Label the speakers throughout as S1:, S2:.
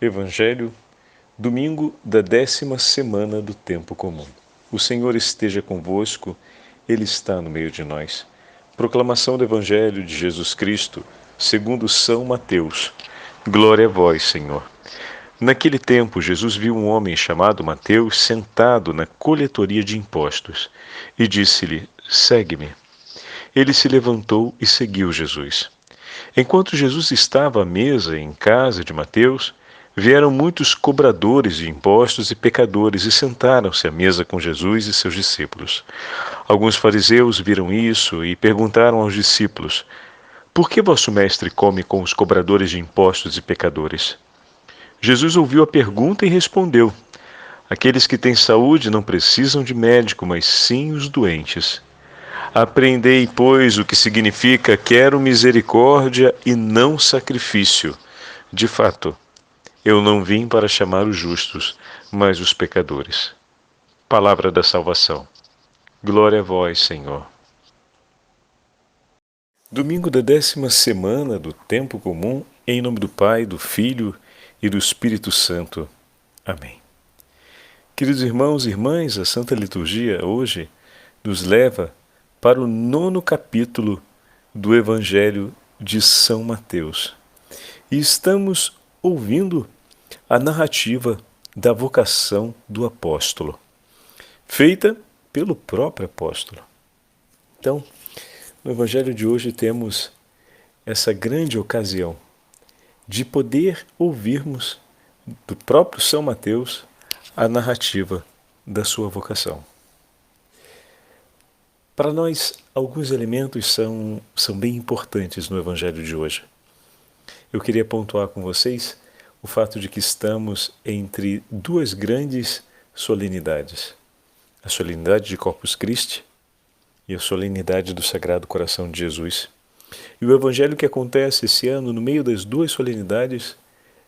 S1: Evangelho, domingo da 10ª semana do tempo comum. O Senhor esteja convosco, Ele está no meio de nós. Proclamação do Evangelho de Jesus Cristo, segundo São Mateus. Glória a vós, Senhor. Naquele tempo, Jesus viu um homem chamado Mateus sentado na coletoria de impostos e disse-lhe: segue-me. Ele se levantou e seguiu Jesus. Enquanto Jesus estava à mesa em casa de Mateus, vieram muitos cobradores de impostos e pecadores e sentaram-se à mesa com Jesus e seus discípulos. Alguns fariseus viram isso e perguntaram aos discípulos: por que vosso mestre come com os cobradores de impostos e pecadores? Jesus ouviu a pergunta e respondeu: aqueles que têm saúde não precisam de médico, mas sim os doentes. Aprendei, pois, o que significa quero misericórdia e não sacrifício. De fato, eu não vim para chamar os justos, mas os pecadores. Palavra da salvação. Glória a vós, Senhor. Domingo da 10ª semana do tempo comum, em nome do Pai, do Filho e do Espírito Santo. Amém. Queridos irmãos e irmãs, a Santa Liturgia hoje nos leva para o 9º capítulo do Evangelho de São Mateus. E estamos ouvindo a narrativa da vocação do apóstolo, feita pelo próprio apóstolo. Então, no Evangelho de hoje temos essa grande ocasião de poder ouvirmos do próprio São Mateus a narrativa da sua vocação. Para nós, alguns elementos são bem importantes no Evangelho de hoje. Eu queria pontuar com vocês o fato de que estamos entre duas grandes solenidades. A solenidade de Corpus Christi e a solenidade do Sagrado Coração de Jesus. E o Evangelho que acontece esse ano, no meio das duas solenidades,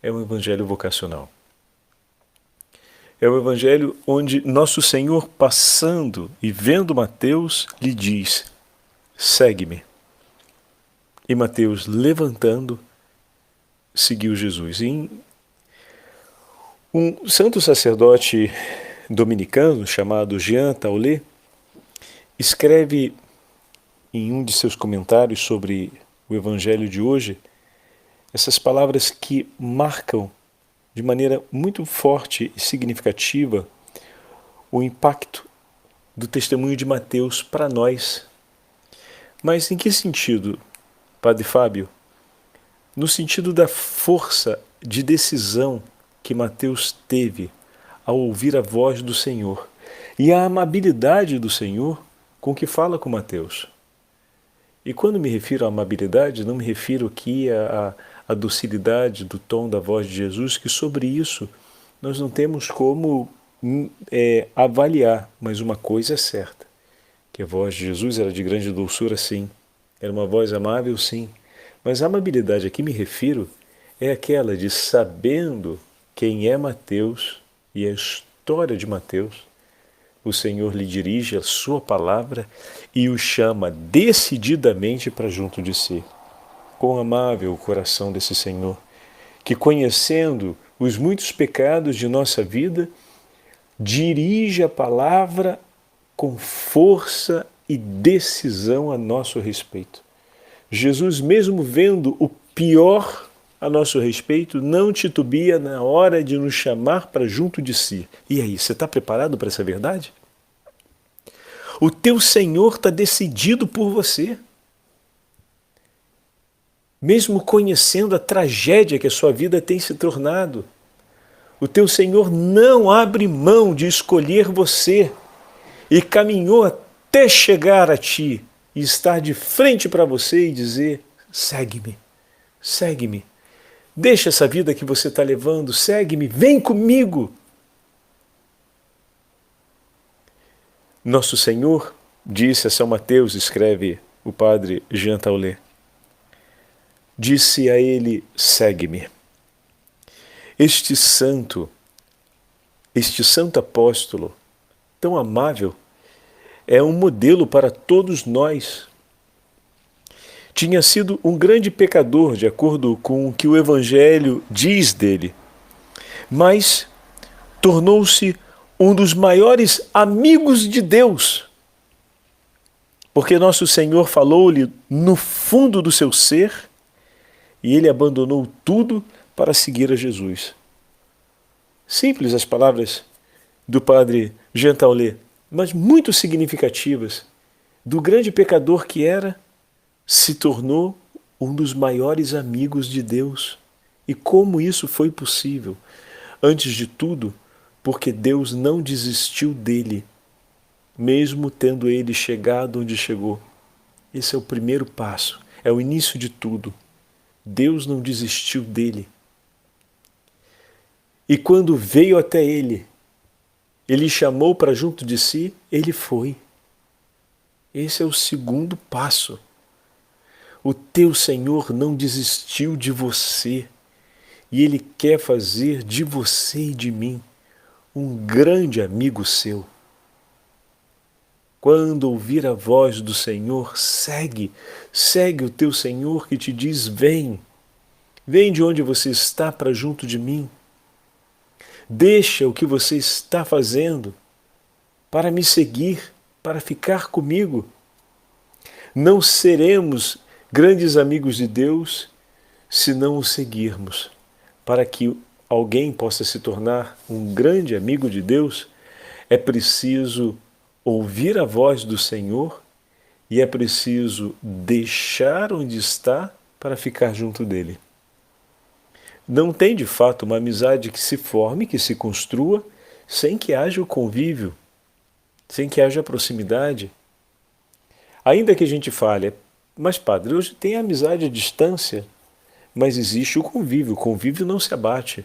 S1: é um Evangelho vocacional. É o Evangelho onde Nosso Senhor, passando e vendo Mateus, lhe diz: segue-me. E Mateus, levantando, seguiu Jesus. E um santo sacerdote dominicano chamado Jean Taulet escreve em um de seus comentários sobre o Evangelho de hoje essas palavras que marcam de maneira muito forte e significativa o impacto do testemunho de Mateus para nós. Mas em que sentido, Padre Fábio? No sentido da força de decisão que Mateus teve ao ouvir a voz do Senhor e a amabilidade do Senhor com que fala com Mateus. E quando me refiro à amabilidade, não me refiro aqui à docilidade do tom da voz de Jesus, que sobre isso nós não temos como avaliar, mas uma coisa é certa, que a voz de Jesus era de grande doçura, sim, era uma voz amável, sim, mas a amabilidade a que me refiro é aquela de, sabendo quem é Mateus e a história de Mateus, o Senhor lhe dirige a sua palavra e o chama decididamente para junto de si. Quão amável o coração desse Senhor, que, conhecendo os muitos pecados de nossa vida, dirige a palavra com força e decisão a nosso respeito. Jesus, mesmo vendo o pior a nosso respeito, não titubia na hora de nos chamar para junto de si. E aí, você está preparado para essa verdade? O teu Senhor está decidido por você. Mesmo conhecendo a tragédia que a sua vida tem se tornado, o teu Senhor não abre mão de escolher você e caminhou até chegar a ti e estar de frente para você e dizer: segue-me, segue-me. Deixa essa vida que você está levando, segue-me, vem comigo. Nosso Senhor disse a São Mateus, escreve o padre Jean Taulet, disse a ele: segue-me. Este santo apóstolo, tão amável, é um modelo para todos nós. Tinha sido um grande pecador, de acordo com o que o Evangelho diz dele. mas tornou-se um dos maiores amigos de Deus. Porque nosso Senhor falou-lhe no fundo do seu ser e ele abandonou tudo para seguir a Jesus. Simples as palavras do padre Jean Taulet, mas muito significativas. Do grande pecador que era, se tornou um dos maiores amigos de Deus. E como isso foi possível? Antes de tudo, porque Deus não desistiu dele, mesmo tendo ele chegado onde chegou. Esse é o primeiro passo, é o início de tudo. Deus não desistiu dele. E quando veio até ele chamou para junto de si, ele foi. Esse é o segundo passo. O teu Senhor não desistiu de você e Ele quer fazer de você e de mim um grande amigo seu. Quando ouvir a voz do Senhor, segue o teu Senhor que te diz: vem de onde você está para junto de mim. Deixa o que você está fazendo para me seguir, para ficar comigo. Não seremos grandes amigos de Deus se não o seguirmos. Para que alguém possa se tornar um grande amigo de Deus, é preciso ouvir a voz do Senhor e é preciso deixar onde está para ficar junto dele. Não tem de fato uma amizade que se forme, que se construa, sem que haja o convívio, sem que haja a proximidade. Ainda que a gente fale, mas padre, hoje tem amizade à distância, mas existe o convívio não se abate.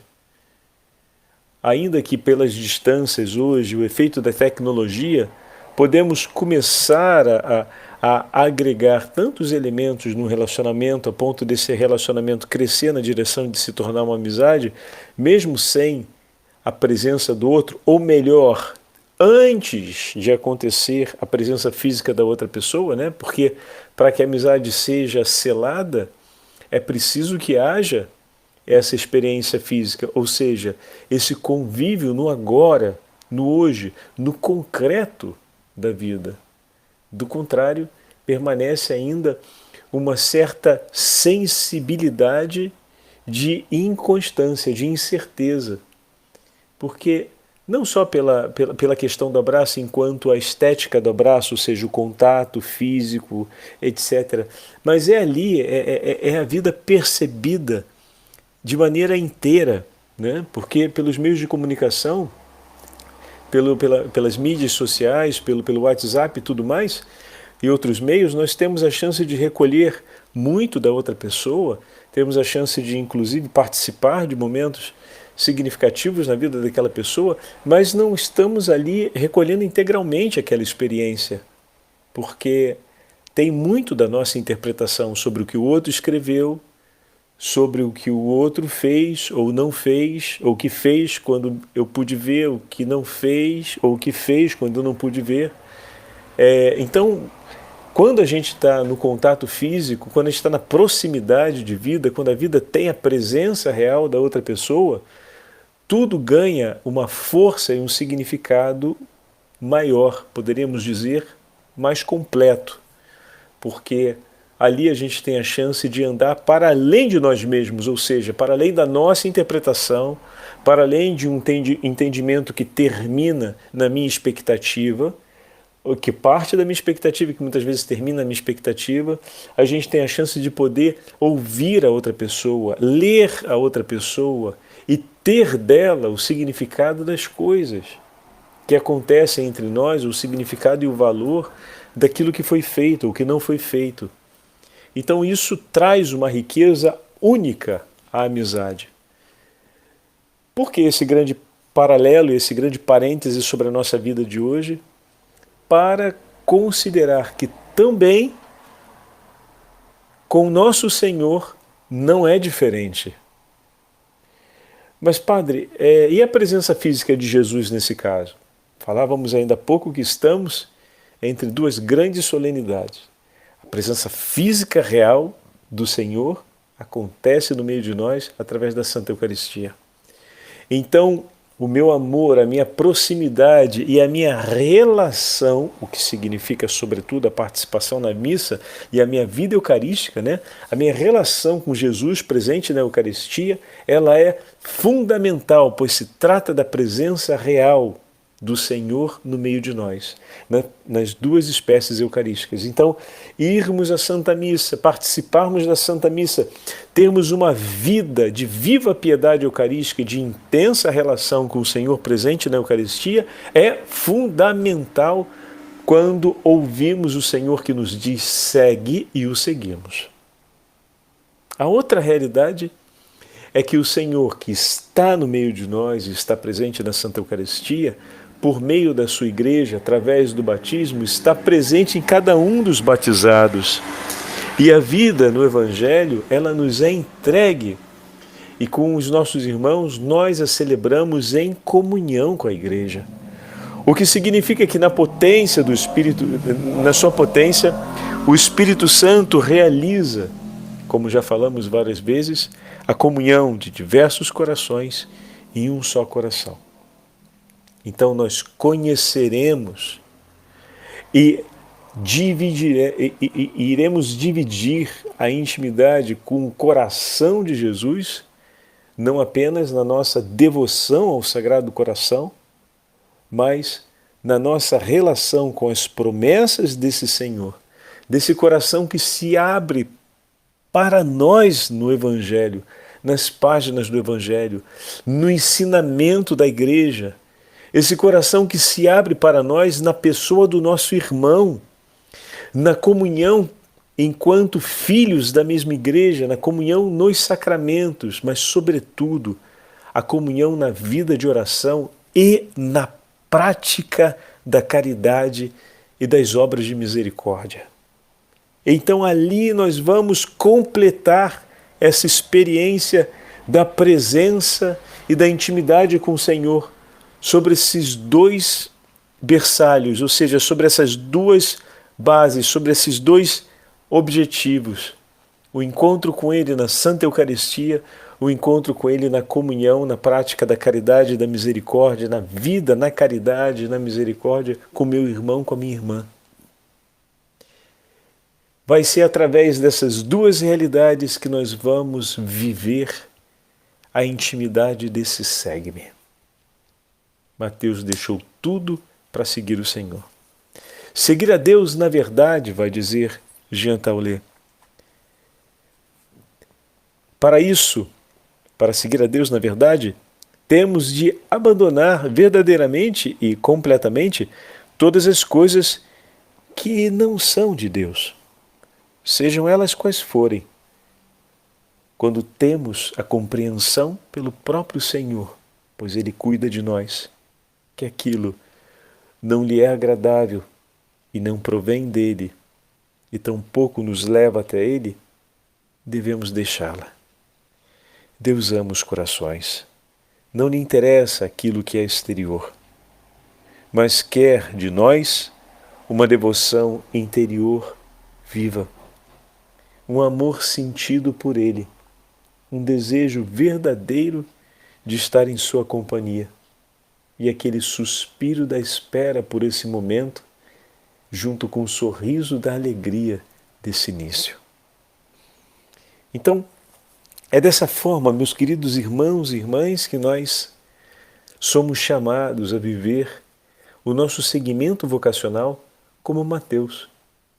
S1: Ainda que pelas distâncias hoje, o efeito da tecnologia, podemos começar a agregar tantos elementos no relacionamento a ponto desse relacionamento crescer na direção de se tornar uma amizade, mesmo sem a presença do outro, ou melhor, antes de acontecer a presença física da outra pessoa, né? Porque para que a amizade seja selada, é preciso que haja essa experiência física, ou seja, esse convívio no agora, no hoje, no concreto da vida. Do contrário, permanece ainda uma certa sensibilidade de inconstância, de incerteza. Porque não só pela questão do abraço enquanto a estética do abraço, ou seja, o contato físico, etc., mas é ali, é a vida percebida de maneira inteira, né? Porque pelos meios de comunicação, pelas mídias sociais, pelo WhatsApp e tudo mais, e outros meios, nós temos a chance de recolher muito da outra pessoa, temos a chance de, inclusive, participar de momentos significativos na vida daquela pessoa, mas não estamos ali recolhendo integralmente aquela experiência, porque tem muito da nossa interpretação sobre o que o outro escreveu, sobre o que o outro fez ou não fez, ou o que fez quando eu pude ver, o que não fez, ou o que fez quando eu não pude ver. Então, quando a gente está no contato físico, quando a gente está na proximidade de vida, quando a vida tem a presença real da outra pessoa, tudo ganha uma força e um significado maior, poderíamos dizer, mais completo, porque ali a gente tem a chance de andar para além de nós mesmos, ou seja, para além da nossa interpretação, para além de um entendimento que termina na minha expectativa, ou que parte da minha expectativa, que muitas vezes termina na minha expectativa, a gente tem a chance de poder ouvir a outra pessoa, ler a outra pessoa e ter dela o significado das coisas que acontecem entre nós, o significado e o valor daquilo que foi feito, ou que não foi feito. Então isso traz uma riqueza única à amizade. Por que esse grande paralelo, esse grande parêntese sobre a nossa vida de hoje? Para considerar que também com nosso Senhor não é diferente. Mas, padre, e a presença física de Jesus nesse caso? Falávamos ainda há pouco que estamos entre duas grandes solenidades. A presença física real do Senhor acontece no meio de nós através da Santa Eucaristia. Então, o meu amor, a minha proximidade e a minha relação, o que significa, sobretudo, a participação na missa e a minha vida eucarística, né? A minha relação com Jesus presente na Eucaristia, ela é fundamental, pois se trata da presença real do Senhor no meio de nós, nas duas espécies eucarísticas. Então, irmos à Santa Missa, participarmos da Santa Missa, termos uma vida de viva piedade eucarística e de intensa relação com o Senhor presente na Eucaristia é fundamental quando ouvimos o Senhor que nos diz segue e o seguimos. A outra realidade é que o Senhor que está no meio de nós e está presente na Santa Eucaristia, por meio da sua igreja, através do batismo, está presente em cada um dos batizados. E a vida no Evangelho, ela nos é entregue. E com os nossos irmãos, nós a celebramos em comunhão com a igreja. O que significa que na potência do Espírito, na sua potência, o Espírito Santo realiza, como já falamos várias vezes, a comunhão de diversos corações em um só coração. Então nós conheceremos e iremos dividir a intimidade com o coração de Jesus, não apenas na nossa devoção ao Sagrado Coração, mas na nossa relação com as promessas desse Senhor, desse coração que se abre para nós no Evangelho, nas páginas do Evangelho, no ensinamento da igreja, esse coração que se abre para nós na pessoa do nosso irmão, na comunhão enquanto filhos da mesma igreja, na comunhão nos sacramentos, mas sobretudo a comunhão na vida de oração e na prática da caridade e das obras de misericórdia. Então ali nós vamos completar essa experiência da presença e da intimidade com o Senhor sobre esses dois berçários, ou seja, sobre essas duas bases, sobre esses dois objetivos. O encontro com Ele na Santa Eucaristia, o encontro com Ele na comunhão, na prática da caridade e da misericórdia, na vida, na caridade e na misericórdia com meu irmão, com a minha irmã. Vai ser através dessas duas realidades que nós vamos viver a intimidade desse segue-me. Mateus deixou tudo para seguir o Senhor. Seguir a Deus na verdade, vai dizer Jean Taulet. Para isso, para seguir a Deus na verdade, temos de abandonar verdadeiramente e completamente todas as coisas que não são de Deus, sejam elas quais forem. Quando temos a compreensão pelo próprio Senhor, pois Ele cuida de nós, que aquilo não lhe é agradável e não provém dele, e tampouco nos leva até ele, devemos deixá-la. Deus ama os corações. Não lhe interessa aquilo que é exterior, mas quer de nós uma devoção interior viva, um amor sentido por Ele, um desejo verdadeiro de estar em sua companhia e aquele suspiro da espera por esse momento, junto com o sorriso da alegria desse início. Então, é dessa forma, meus queridos irmãos e irmãs, que nós somos chamados a viver o nosso seguimento vocacional como Mateus,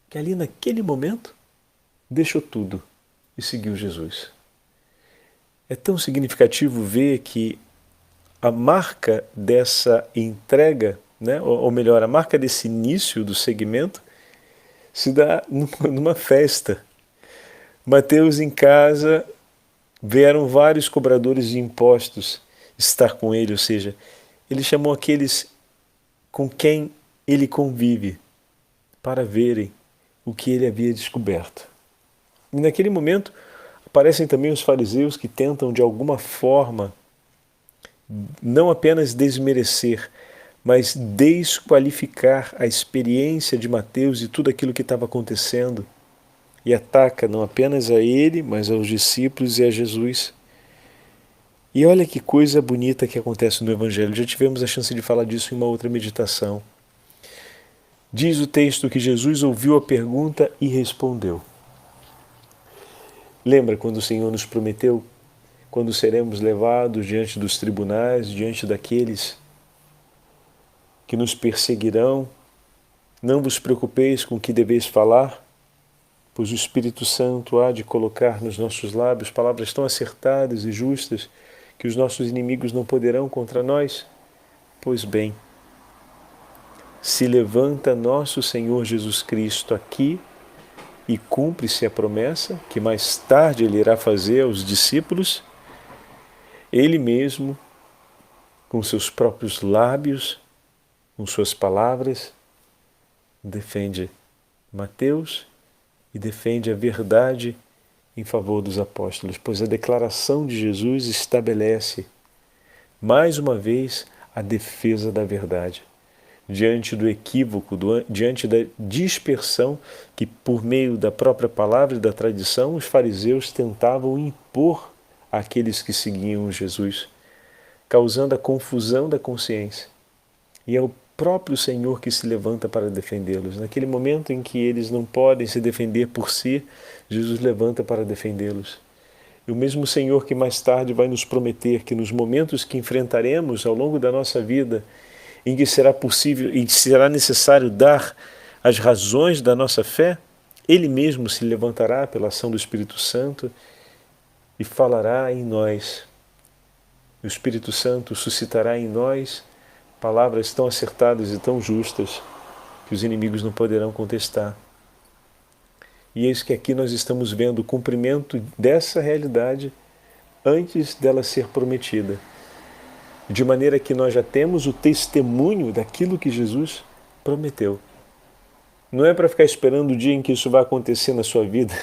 S1: que ali naquele momento deixou tudo e seguiu Jesus. É tão significativo ver que a marca dessa entrega, né, ou melhor, a marca desse início do seguimento se dá numa festa. Mateus em casa, vieram vários cobradores de impostos estar com ele, ou seja, ele chamou aqueles com quem ele convive para verem o que ele havia descoberto. E naquele momento aparecem também os fariseus que tentam de alguma forma não apenas desmerecer, mas desqualificar a experiência de Mateus e tudo aquilo que estava acontecendo, e ataca não apenas a ele, mas aos discípulos e a Jesus. E olha que coisa bonita que acontece no Evangelho. Já tivemos a chance de falar disso em uma outra meditação. Diz o texto que Jesus ouviu a pergunta e respondeu. Lembra quando o Senhor nos prometeu, quando seremos levados diante dos tribunais, diante daqueles que nos perseguirão, não vos preocupeis com o que deveis falar, pois o Espírito Santo há de colocar nos nossos lábios palavras tão acertadas e justas que os nossos inimigos não poderão contra nós? Pois bem, se levanta nosso Senhor Jesus Cristo aqui e cumpre-se a promessa que mais tarde Ele irá fazer aos discípulos, Ele mesmo, com seus próprios lábios, com suas palavras, defende Mateus e defende a verdade em favor dos apóstolos, pois a declaração de Jesus estabelece, mais uma vez, a defesa da verdade. Diante do equívoco, diante da dispersão que, por meio da própria palavra e da tradição, os fariseus tentavam impor àqueles que seguiam Jesus, causando a confusão da consciência. E é o próprio Senhor que se levanta para defendê-los. Naquele momento em que eles não podem se defender por si, Jesus levanta para defendê-los. E o mesmo Senhor que mais tarde vai nos prometer que nos momentos que enfrentaremos ao longo da nossa vida, em que será possível e será necessário dar as razões da nossa fé, Ele mesmo se levantará pela ação do Espírito Santo e falará em nós. O Espírito Santo suscitará em nós palavras tão acertadas e tão justas que os inimigos não poderão contestar. E eis que aqui nós estamos vendo o cumprimento dessa realidade antes dela ser prometida. De maneira que nós já temos o testemunho daquilo que Jesus prometeu. Não é para ficar esperando o dia em que isso vai acontecer na sua vida,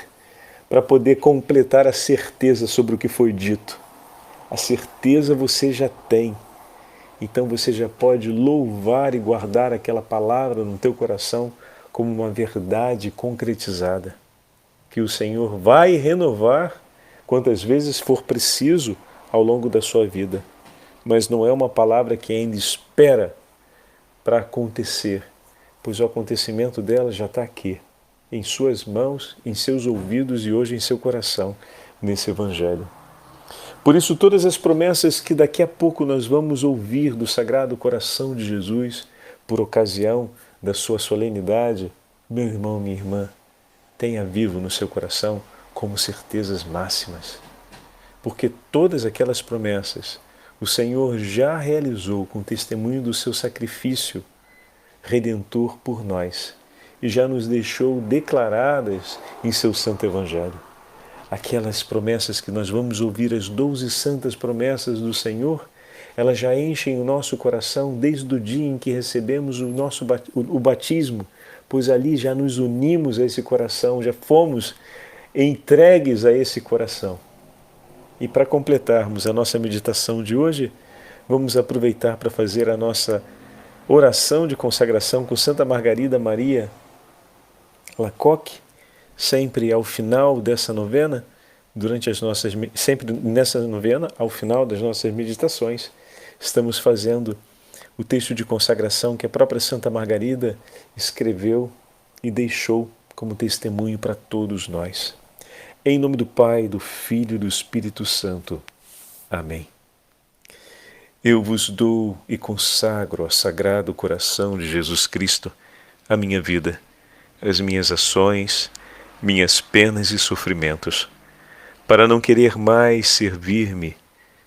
S1: para poder completar a certeza sobre o que foi dito. A certeza você já tem. Então você já pode louvar e guardar aquela palavra no teu coração como uma verdade concretizada. Que o Senhor vai renovar quantas vezes for preciso ao longo da sua vida. Mas não é uma palavra que ainda espera para acontecer, pois o acontecimento dela já está aqui, em suas mãos, em seus ouvidos e hoje em seu coração, nesse Evangelho. Por isso, todas as promessas que daqui a pouco nós vamos ouvir do Sagrado Coração de Jesus, por ocasião da sua solenidade, meu irmão, minha irmã, tenha vivo no seu coração como certezas máximas. Porque todas aquelas promessas o Senhor já realizou com testemunho do seu sacrifício redentor por nós e já nos deixou declaradas em seu Santo Evangelho. Aquelas promessas que nós vamos ouvir, as 12 santas promessas do Senhor, elas já enchem o nosso coração desde o dia em que recebemos o batismo, pois ali já nos unimos a esse coração, já fomos entregues a esse coração. E para completarmos a nossa meditação de hoje, vamos aproveitar para fazer a nossa oração de consagração com Santa Margarida Maria Lacoque, sempre ao final dessa novena, sempre nessa novena, ao final das nossas meditações, estamos fazendo o texto de consagração que a própria Santa Margarida escreveu e deixou como testemunho para todos nós. Em nome do Pai, do Filho e do Espírito Santo. Amém. Eu vos dou e consagro ao Sagrado Coração de Jesus Cristo a minha vida, as minhas ações, minhas penas e sofrimentos, para não querer mais servir-me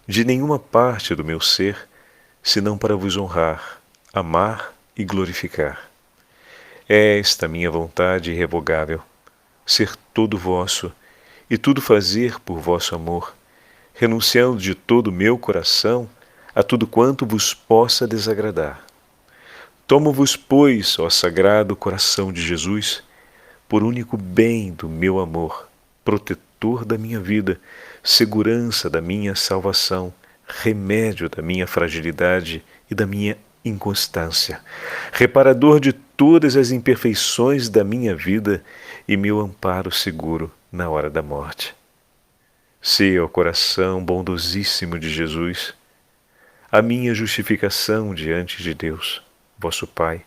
S1: de nenhuma parte do meu ser, senão para vos honrar, amar e glorificar. É esta minha vontade irrevogável, ser todo vosso, e tudo fazer por vosso amor, renunciando de todo o meu coração a tudo quanto vos possa desagradar. Tomo-vos, pois, ó Sagrado Coração de Jesus, por único bem do meu amor, protetor da minha vida, segurança da minha salvação, remédio da minha fragilidade e da minha inconstância, reparador de todas as imperfeições da minha vida e meu amparo seguro na hora da morte. Sê, ó coração bondosíssimo de Jesus, a minha justificação diante de Deus, vosso Pai,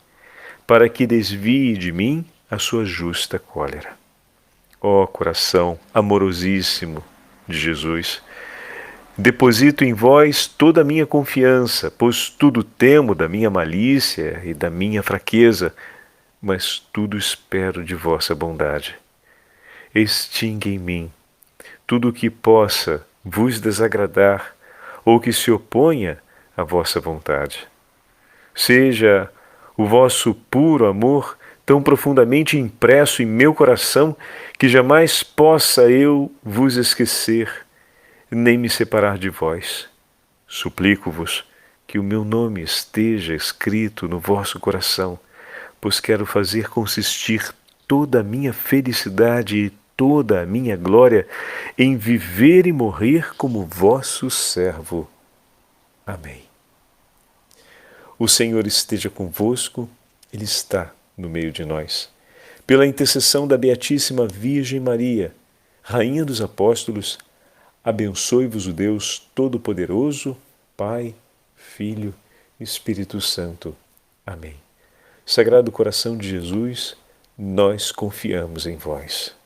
S1: para que desvie de mim a sua justa cólera. Ó coração amorosíssimo de Jesus, deposito em vós toda a minha confiança, pois tudo temo da minha malícia e da minha fraqueza, mas tudo espero de vossa bondade. Extingue em mim tudo o que possa vos desagradar ou que se oponha à vossa vontade. Seja o vosso puro amor tão profundamente impresso em meu coração que jamais possa eu vos esquecer, nem me separar de vós. Suplico-vos que o meu nome esteja escrito no vosso coração, pois quero fazer consistir toda a minha felicidade e toda a minha glória em viver e morrer como vosso servo. Amém. O Senhor esteja convosco, Ele está no meio de nós. Pela intercessão da Beatíssima Virgem Maria, Rainha dos Apóstolos, abençoe-vos o Deus Todo-Poderoso, Pai, Filho, Espírito Santo. Amém. Sagrado Coração de Jesus, nós confiamos em vós.